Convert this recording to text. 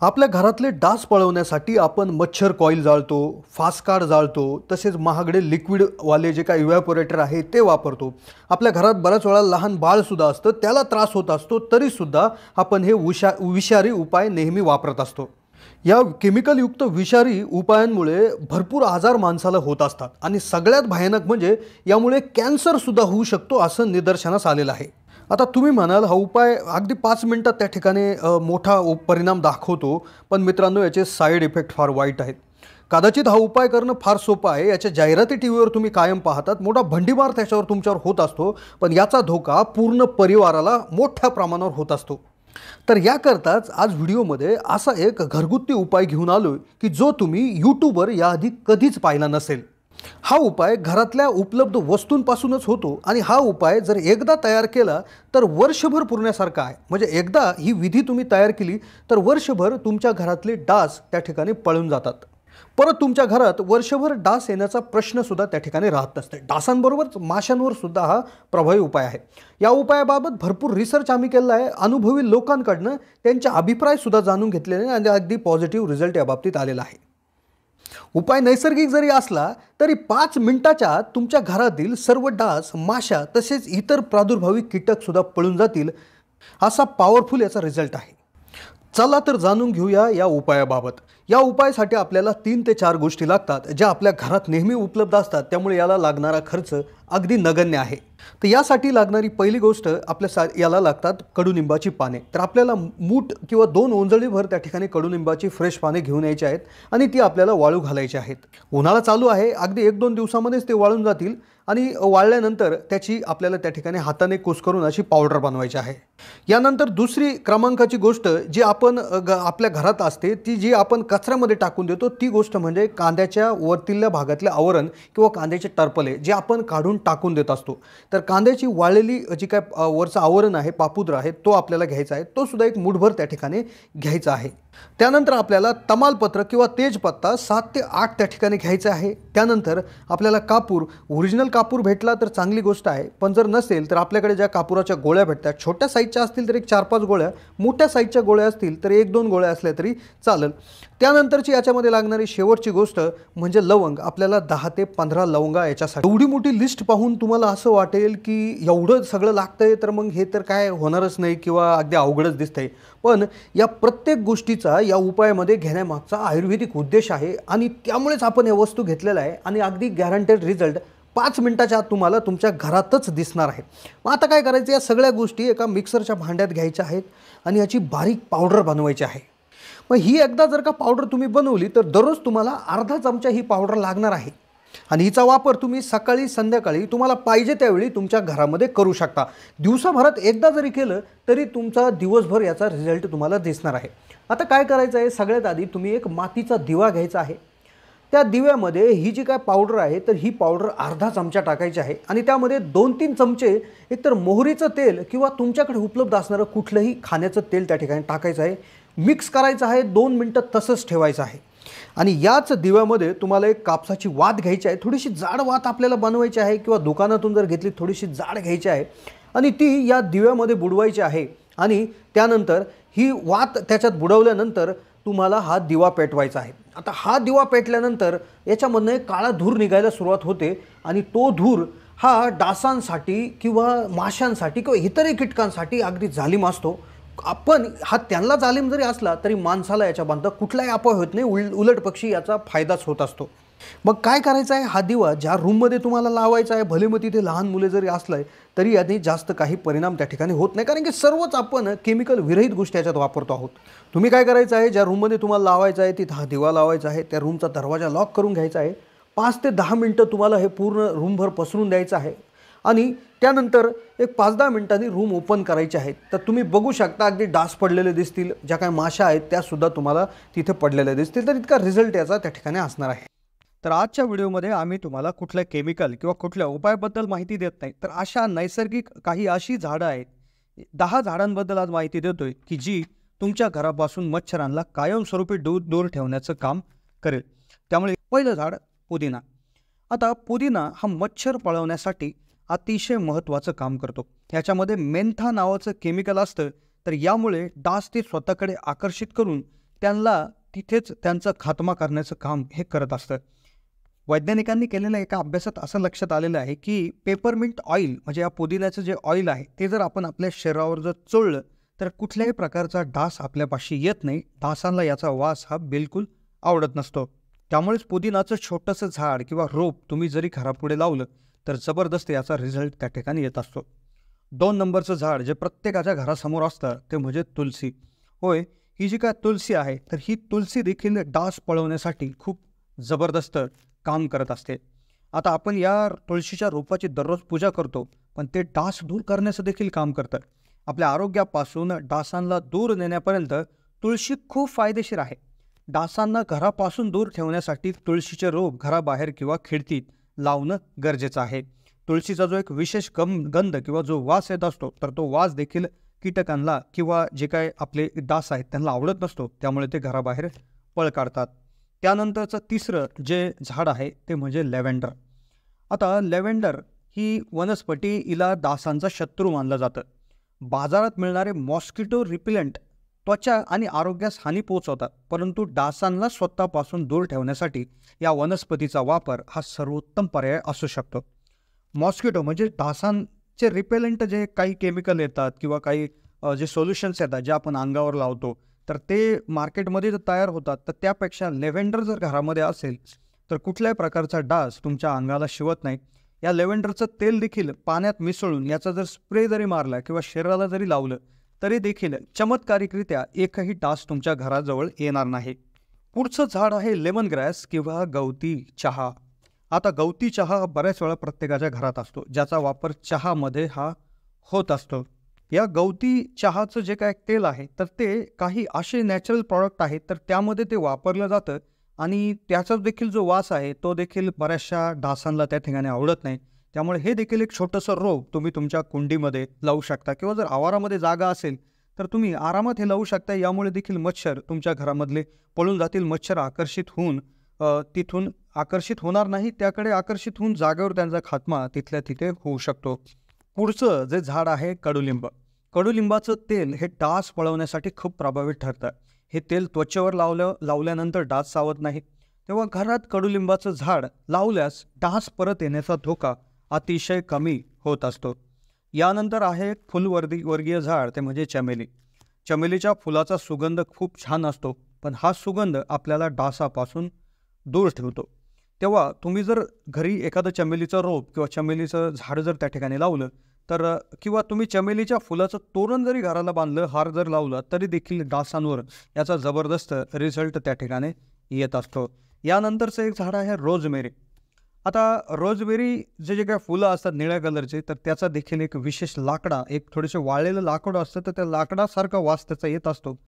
आपल्या घरातले डास पळवण्यासाठी आपण मच्छर कॉईल जाळतो, फास्टकार्ड जाळतो, तसेच महागडे लिक्विडवाले जे काही इव्हॅपोरेटर आहे ते वापरतो। आपल्या घरात बऱ्याच वेळा लहान बाळसुद्धा असतं, त्याला त्रास होत असतो, तरीसुद्धा आपण हे विषारी उपाय नेहमी वापरत असतो। या केमिकलयुक्त विषारी उपायांमुळे भरपूर आजार माणसाला होत असतात आणि सगळ्यात भयानक म्हणजे यामुळे कॅन्सरसुद्धा होऊ शकतो असं निदर्शनास आलेलं आहे। आता तुम्ही म्हणाल हा उपाय अगदी 5 मिनिटात त्या ठिकाणी मोठा परिणाम दाखवतो, पण मित्रांनो याचे साइड इफेक्ट फार वाईट आहेत। कदाचित हा उपाय करणं फार सोपं आहे, याच्या जाहिराती टीव्हीवर तुम्ही कायम पाहतात, मोठा भंडीमार त्याच्यावर तुमच्यावर होत असतो, पण याचा धोका पूर्ण परिवाराला मोठ्या प्रमाणावर होत असतो। तर याकरताच आज व्हिडिओमध्ये असा एक घरगुती उपाय घेऊन आलोय की जो तुम्ही यूट्यूबवर याआधी कधीच पाहिला नसेल। हा उपाय घरातल्या उपलब्ध वस्तूंपासूनच होतो आणि हा उपाय जर एकदा तयार केला तर वर्षभर पुरण्यासारखा आहे। म्हणजे एकदा ही विधी तुम्ही तयार केली तर वर्षभर तुमच्या घरातले डास त्या ठिकाणी पळून जातात। परत तुमच्या घरात वर्षभर डास येण्याचा प्रश्न सुद्धा त्या ठिकाणी राहत नसते। डासांबरोबरच माशांवर सुद्धा हा प्रभावी उपाय आहे। या उपायाबाबत भरपूर रिसर्च आम्ही केला आहे, अनुभवी लोकांकडून त्यांचे अभिप्राय सुद्धा जाणून घेतलेले आणि अगदी पॉझिटिव्ह रिझल्ट या बाबतीत आलेला आहे। उपाय नैसर्गिक जरी असला तरी 5 मिनिटाच्या आत तुमच्या घरातील सर्व डास, माशा तसेच इतर प्रादुर्भावी कीटक सुद्धा पळून जातील असा पॉवरफुल याचा रिझल्ट आहे। चला तर जाणून घेऊया या उपायाबाबत। या उपायासाठी आपल्याला 3 ते 4 गोष्टी लागतात ज्या आपल्या घरात नेहमी उपलब्ध असतात, त्यामुळे याला लागणारा खर्च अगदी नगण्य आहे। तर यासाठी लागणारी पहिली गोष्ट याला लागतात कडुनिंबाची पाने। तर आपल्याला मूठ किंवा 2 ओंजळीभर त्या ठिकाणी कडुनिंबाची फ्रेश पाने घेऊन यायची आहेत आणि ती आपल्याला वाळू घालायची आहेत। उन्हाळा चालू आहे, अगदी 1-2 दिवसांमध्येच ते वाळून जातील आणि वाळल्यानंतर त्याची आपल्याला त्या ठिकाणी हाताने कुस करून अशी पावडर बनवायची आहे। यानंतर दुसरी क्रमांकाची गोष्ट जी आपण आपल्या घरात असते, ती जी आपण कचऱ्यामध्ये टाकून देतो, ती गोष्ट म्हणजे कांद्याच्या वरतील्या भागातले आवरण किंवा कांद्याचे टरपले जे आपण काढून टाकून देत असतो। तर कांद्याची वाळलेली जी काय वरचं आवरण आहे, पापुद्रा आहे, तो आपल्याला घ्यायचा आहे, तो सुद्धा एक मुठभर त्या ठिकाणी घ्यायचा आहे। त्यानंतर आपल्याला तमालपत्र किंवा तेजपत्ता 7 ते 8 त्या ठिकाणी घ्यायचा आहे। त्यानंतर आपल्याला कापूर, ओरिजिनल कापूर भेटला तर चांगली गोष्ट आहे, पण जर नसेल तर आपल्याकडे ज्या कापुराच्या गोळ्या भेटतात, छोट्या साईजच्या असतील तर एक 4-5 गोळ्या, मोठ्या साईजच्या गोळ्या असतील तर 1-2 गोळ्या असल्या तरी चालेल। त्यानंतरची याच्यामध्ये लागणारी शेवटची गोष्ट म्हणजे लवंग। आपल्याला 10 ते 15 लवंगा याच्यासाठी। एवढी मोठी लिस्ट पाहून तुम्हाला असं वाटेल की एवढं सगळं लागतंय तर मग हे तर काय होणारच नाही किंवा अगदी अवघडच दिसतंय, पण या प्रत्येक गोष्टीचा या उपायामध्ये घेण्यामागचा आयुर्वेदिक उद्देश आहे आणि त्यामुळेच आपण या वस्तू घेतलेल्या आहे आणि अगदी गॅरंटेड रिझल्ट 5 मिनिटाच्या आत तुम्हाला तुमच्या घरातच दिसणार आहे। मग आता काय करायचं, या सगळ्या गोष्टी एका मिक्सरच्या भांड्यात घ्यायच्या आहेत आणि याची बारीक पावडर बनवायची आहे। मग ही एकदा जर का पावडर तुम्ही बनवली तर दररोज तुम्हाला अर्धा चमचा ही पावडर लागणार आहे आणि हिचा वापर तुम्ही सकाळी संध्याकाळी तुम्हाला पाहिजे त्यावेळी तुमच्या घरामध्ये करू शकता। दिवसाभरात एकदा जरी केलं तरी तुमचा दिवसभर याचा रिझल्ट तुम्हाला दिसणार आहे। आता काय करायचं आहे, सगळ्यात आधी तुम्ही एक मातीचा दिवा घ्यायचा आहे। त्या दिव्यामध्ये ही जी काय पावडर आहे तर ही पावडर अर्धा चमचा टाकायची आहे आणि त्यामध्ये 2-3 चमचे एकतर मोहरीचं तेल किंवा तुमच्याकडे उपलब्ध असणारं कुठलंही खाण्याचं तेल त्या ठिकाणी टाकायचं आहे। मिक्स करायचं आहे, 2 मिनिटं तसंच ठेवायचं आहे आणि याच दिव्यामध्ये तुम्हाला एक कापसाची वात घ्यायची आहे। थोडीशी जाड वात आपल्याला बनवायची आहे किंवा दुकानातून जर घेतली थोडीशी जाड घ्यायची आहे आणि ती या दिव्यामध्ये बुडवायची आहे आणि त्यानंतर ही वात त्याच्यात बुडवल्यानंतर तुम्हाला हा दिवा पेटवायचा आहे। आता हा दिवा पेटल्यानंतर याच्यामधनं एक काळा धूर निघायला सुरुवात होते आणि तो धूर हा डासांसाठी किंवा माशांसाठी किंवा इतरही कीटकांसाठी अगदी जालिम असतो। आपण हा त्यांना जालिम जरी असला तरी माणसाला याच्याबद्दल कुठलाही अपाय होत नाही, उलट पक्षी याचा फायदाच होत असतो। मग काय करायचं आहे, हा दिवा ज्या रूममध्ये तुम्हाला लावायचा आहे, भले मग तिथे लहान मुले जरी असले तरी याने जास्त काही परिणाम त्या ठिकाणी होत नाही, कारण की सर्वच आपण केमिकल विरहित गोष्टी याच्यात वापरतो आहोत। तुम्ही काय करायचं आहे, ज्या रूममध्ये तुम्हाला लावायचा आहे तिथे हा दिवा लावायचा आहे, त्या रूमचा दरवाजा लॉक करून घ्यायचा आहे। 5 ते 10 मिनिटं तुम्हाला हे पूर्ण रूमभर पसरून द्यायचं आहे आणि त्यानंतर एक 5-10 मिनिटांनी रूम ओपन करायचे आहेत। तर तुम्ही बघू शकता अगदी डास पडलेले दिसतील, ज्या काही माशा आहेत त्यासुद्धा तुम्हाला तिथे पडलेल्या दिसतील, तर इतका रिझल्ट याचा त्या ठिकाणी असणार आहे। तर आजच्या व्हिडिओमध्ये आम्ही तुम्हाला कुठल्या केमिकल किंवा कुठल्या उपायाबद्दल माहिती देत नाही, तर अशा नैसर्गिक काही अशी झाडं आहेत, 10 झाडांबद्दल आज माहिती देतोय की जी तुमच्या घरापासून मच्छरांना कायमस्वरूपी दूर ठेवण्याचं काम करेल। त्यामुळे पहिलं झाड पुदिना। आता पुदिना हा मच्छर पळवण्यासाठी अतिशय महत्त्वाचं काम करतो। याच्यामध्ये मेंथा नावाचं केमिकल असतं, तर यामुळे डास ते स्वतःकडे आकर्षित करून त्यांना तिथेच त्यांचा खात्मा करण्याचं काम हे करत असतं. वैज्ञानिकांनी केलेल्या एका अभ्यासात असं लक्षात आलेलं आहे की पेपरमिंट ऑइल म्हणजे या पुदिन्याचं जे ऑइल आहे ते जर आपण आपल्या शरीरावर जर चोळलं तर कुठल्याही प्रकारचा डास आपल्यापाशी येत नाही. डासांना याचा वास हा बिलकुल आवडत नसतो. त्यामुळेच पुदिनाचं छोटंसं झाड किंवा रोप तुम्ही जरी घरापुढे लावलं तर जबरदस्त याचा रिझल्ट त्या ठिकाणी येत असतो. 2 नंबरचं झाड जे प्रत्येकाच्या घरासमोर असतं ते म्हणजे तुलसी. होय, ही जी काय तुलसी आहे तर ही तुलसी देखील डास पळवण्यासाठी खूप जबरदस्त काम करत असते. आता आपण या तुळशीच्या रोपाची दररोज पूजा करतो, पण ते डास दूर करण्याचं देखील काम करतं. आपल्या आरोग्यापासून डासांना दूर नेण्यापर्यंत तुळशी खूप फायदेशीर आहे. डासांना घरापासून दूर ठेवण्यासाठी तुळशीचे रोप घराबाहेर किंवा खिडकीत लावणं गरजेचं आहे. तुळशीचा जो एक विशेष गंध किंवा जो वास येत असतो तर तो वास देखील कीटकांना किंवा जे काय आपले डास आहेत त्यांना आवडत नसतो, त्यामुळे ते घराबाहेर पळ काढतात. त्यानंतरचं तिसरं जे झाड आहे ते म्हणजे लॅव्हेंडर. आता लॅव्हेंडर ही वनस्पती हिला डासांचा शत्रू मानलं जातं. बाजारात मिळणारे मॉस्किटो रिपेलंट त्वचा आणि आरोग्यास हानी पोहोचवतात, परंतु डासांना स्वतःपासून दूर ठेवण्यासाठी या वनस्पतीचा वापर हा सर्वोत्तम पर्याय असू शकतो. मॉस्किटो म्हणजे डासांचे रिपेलंट जे काही केमिकल येतात किंवा काही जे सोल्युशन्स येतात जे आपण अंगावर लावतो तर ते मार्केटमध्ये जर तयार होतात तर त्यापेक्षा लॅव्हेंडर जर घरामध्ये असेल तर कुठल्याही प्रकारचा डास तुमच्या अंगाला शिवत नाही. या लॅव्हेंडरचं तेल देखील पाण्यात मिसळून याचा जर स्प्रे जरी मारला किंवा शरीराला जरी लावलं तरी देखील चमत्कारिकरित्या एकही डास तुमच्या घराजवळ येणार नाही. पुढचं झाड आहे लेमन ग्रॅस किंवा गवती चहा. आता गवती चहा बऱ्याच वेळा प्रत्येकाच्या घरात असतो, ज्याचा वापर चहामध्ये हा होत असतो. या गवती चहाचं जे काय तेल आहे तर ते काही असे नॅचरल प्रॉडक्ट आहेत तर त्यामध्ये ते वापरलं जातं आणि त्याचा देखील जो वास आहे तो देखील बऱ्याचशा डासांना त्या ठिकाणी आवडत नाही. त्यामुळे हे देखील एक छोटंसं रोप तुम्ही तुमच्या कुंडीमध्ये लावू शकता किंवा जर आवारामध्ये जागा असेल तर तुम्ही आरामात हे लावू शकता. यामुळे देखील मच्छर तुमच्या घरामधले पळून जातील. मच्छर आकर्षित होऊन तिथून आकर्षित होणार नाही, त्याकडे आकर्षित होऊन जागेवर त्यांचा खात्मा तिथल्या तिथे होऊ शकतो. पुढचं जे झाड आहे कडुलिंब. कडुलिंबाचं तेल हे डास पळवण्यासाठी खूप प्रभावी ठरतं. हे तेल त्वचेवर लावल्यानंतर डास चावत नाहीत. तेव्हा घरात कडुलिंबाचं झाड लावल्यास डास परत येण्याचा धोका अतिशय कमी होत असतो. यानंतर आहे फुलवर्गीय झाड ते म्हणजे चमेली. चमेलीच्या फुलाचा सुगंध खूप छान असतो, पण हा सुगंध आपल्याला डासापासून दूर ठेवतो. तेव्हा तुम्ही जर घरी एखादं चमेलीचं रोप किंवा चमेलीचं झाड जर त्या ठिकाणी लावलं तर किंवा तुम्ही चमेलीच्या फुलाचं तोरण जरी घराला बांधलं, हार जर लावला तरी देखील डासांवर याचा जबरदस्त रिझल्ट त्या ठिकाणी येत असतो. यानंतरचं एक झाड आहे रोजमेरी. आता रोजमेरी जे काही फुलं असतात निळ्या कलरचे तर त्याचा देखील एक विशेष लाकडा, एक थोडेसे वाळलेलं लाकूड असतं तर त्या लाकडासारखा वास त्याचा येत असतो.